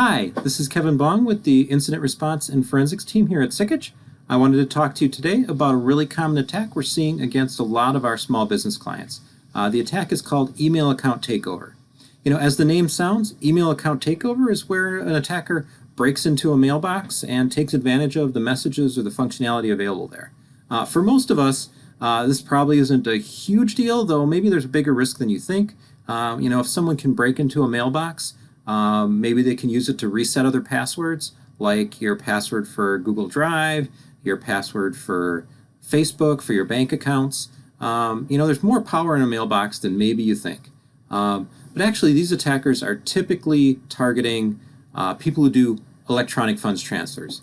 Hi, this is Kevin Bong with the Incident Response and Forensics team here at Sikich. I wanted to talk to you today about a really common attack we're seeing against a lot of our small business clients. The attack is called email account takeover. As the name sounds, email account takeover is where an attacker breaks into a mailbox and takes advantage of the messages or the functionality available there. For most of us, this probably isn't a huge deal, though maybe there's a bigger risk than you think. If someone can break into a mailbox, maybe they can use it to reset other passwords, like your password for Google Drive, your password for Facebook, for your bank accounts. There's more power in a mailbox than maybe you think. But actually, these attackers are typically targeting people who do electronic funds transfers.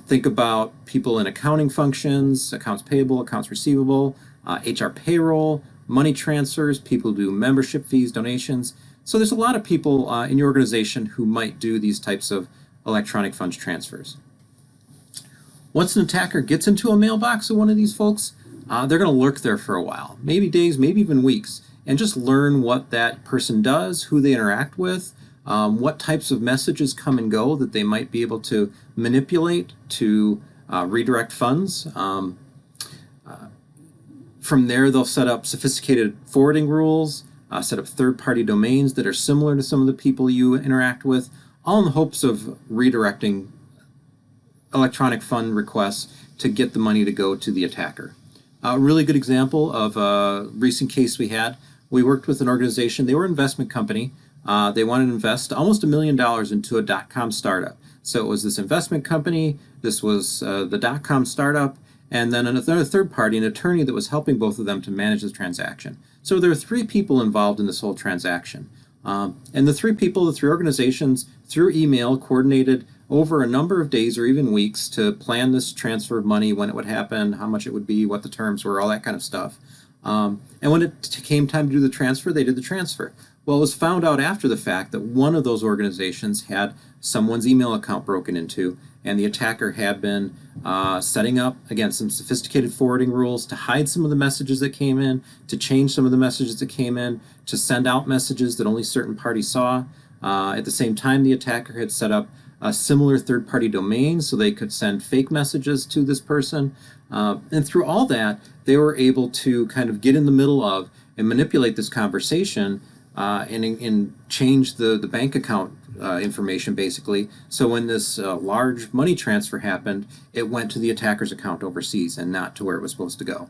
Think about people in accounting functions, accounts payable, accounts receivable, HR payroll, money transfers, people who do membership fees, donations. So there's a lot of people in your organization who might do these types of electronic funds transfers. Once an attacker gets into a mailbox of one of these folks, they're going to lurk there for a while, maybe days, maybe even weeks, and just learn what that person does, who they interact with, what types of messages come and go that they might be able to manipulate to redirect funds. From there, they'll set up sophisticated forwarding rules, set up third-party domains that are similar to some of the people you interact with, all in the hopes of redirecting electronic fund requests to get the money to go to the attacker. A really good example of a recent case we had, we worked with an organization, they were an investment company. They wanted to invest almost $1 million into a .com startup. So it was this investment company, this was the .com startup, and then another third party, an attorney that was helping both of them to manage the transaction. So there were three people involved in this whole transaction. And the three people, the three organizations, through email, coordinated over a number of days or even weeks to plan this transfer of money, when it would happen, how much it would be, what the terms were, all that kind of stuff. And when it came time to do the transfer, they did the transfer. Well, it was found out after the fact that one of those organizations had someone's email account broken into, and the attacker had been setting up, again, some sophisticated forwarding rules to hide some of the messages that came in, to change some of the messages that came in, to send out messages that only certain parties saw. At the same time, the attacker had set up a similar third-party domain so they could send fake messages to this person. And through all that, they were able to kind of get in the middle of and manipulate this conversation and change the bank account information, basically. So when this large money transfer happened, it went to the attacker's account overseas and not to where it was supposed to go.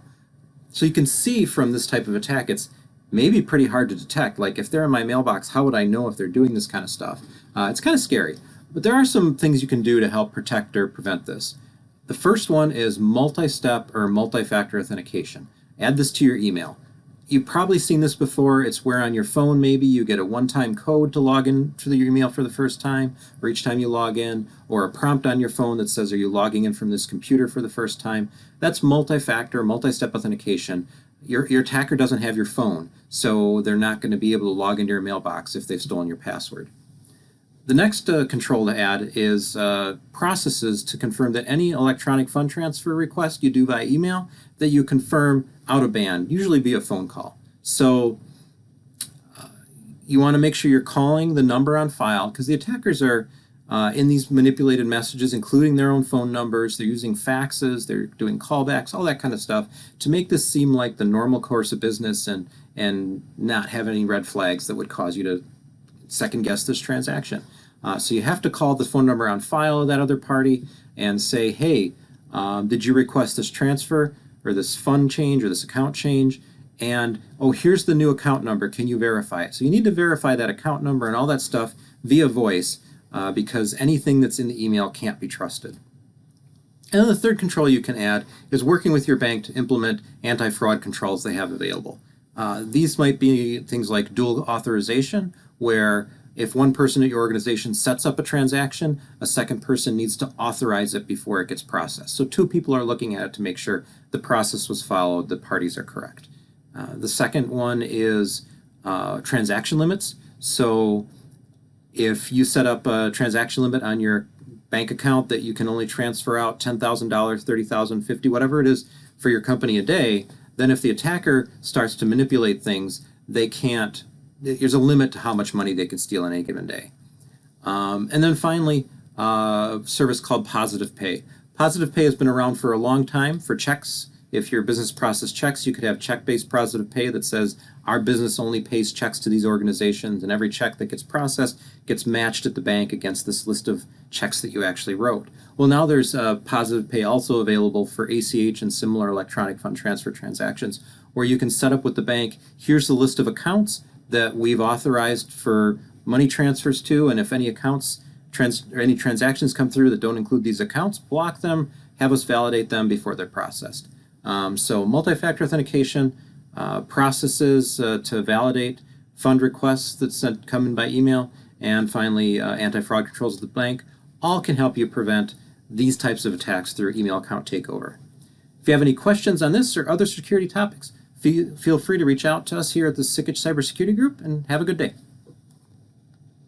So you can see from this type of attack, it's maybe pretty hard to detect. Like, if they're in my mailbox, how would I know if they're doing this kind of stuff? It's kind of scary. But there are some things you can do to help protect or prevent this. The first one is multi-step or multi-factor authentication. Add this to your email. You've probably seen this before. It's where on your phone maybe you get a one-time code to log in to your email for the first time, or each time you log in, or a prompt on your phone that says, are you logging in from this computer for the first time? That's multi-factor, multi-step authentication. Your attacker doesn't have your phone, so they're not going to be able to log into your mailbox if they've stolen your password. The next control to add is processes to confirm that any electronic fund transfer request you do via email, that you confirm out of band, usually via phone call. So you want to make sure you're calling the number on file, because the attackers are in these manipulated messages, including their own phone numbers. They're using faxes, they're doing callbacks, all that kind of stuff to make this seem like the normal course of business and not have any red flags that would cause you to second guess this transaction. So you have to call the phone number on file of that other party and say, hey, did you request this transfer or this fund change or this account change? And, oh, here's the new account number. Can you verify it? So you need to verify that account number and all that stuff via voice because anything that's in the email can't be trusted. And then the third control you can add is working with your bank to implement anti-fraud controls they have available. These might be things like dual authorization, where if one person at your organization sets up a transaction, a second person needs to authorize it before it gets processed. So two people are looking at it to make sure the process was followed, the parties are correct. The second one is transaction limits. So if you set up a transaction limit on your bank account that you can only transfer out $10,000, $30,000, $50,000, whatever it is for your company a day, then if the attacker starts to manipulate things, they can't. There's a limit to how much money they can steal in any given day. And then finally, a service called Positive Pay. Positive Pay has been around for a long time for checks. If your business process checks, you could have check-based positive pay that says our business only pays checks to these organizations, and every check that gets processed gets matched at the bank against this list of checks that you actually wrote. Well, now there's positive pay also available for ACH and similar electronic fund transfer transactions, where you can set up with the bank, here's the list of accounts that we've authorized for money transfers to, and if any accounts or any transactions come through that don't include these accounts, block them, have us validate them before they're processed. So multi-factor authentication, processes to validate fund requests that come in by email, and finally anti-fraud controls of the bank, all can help you prevent these types of attacks through email account takeover. If you have any questions on this or other security topics, feel free to reach out to us here at the Sikich Cybersecurity Group, and have a good day.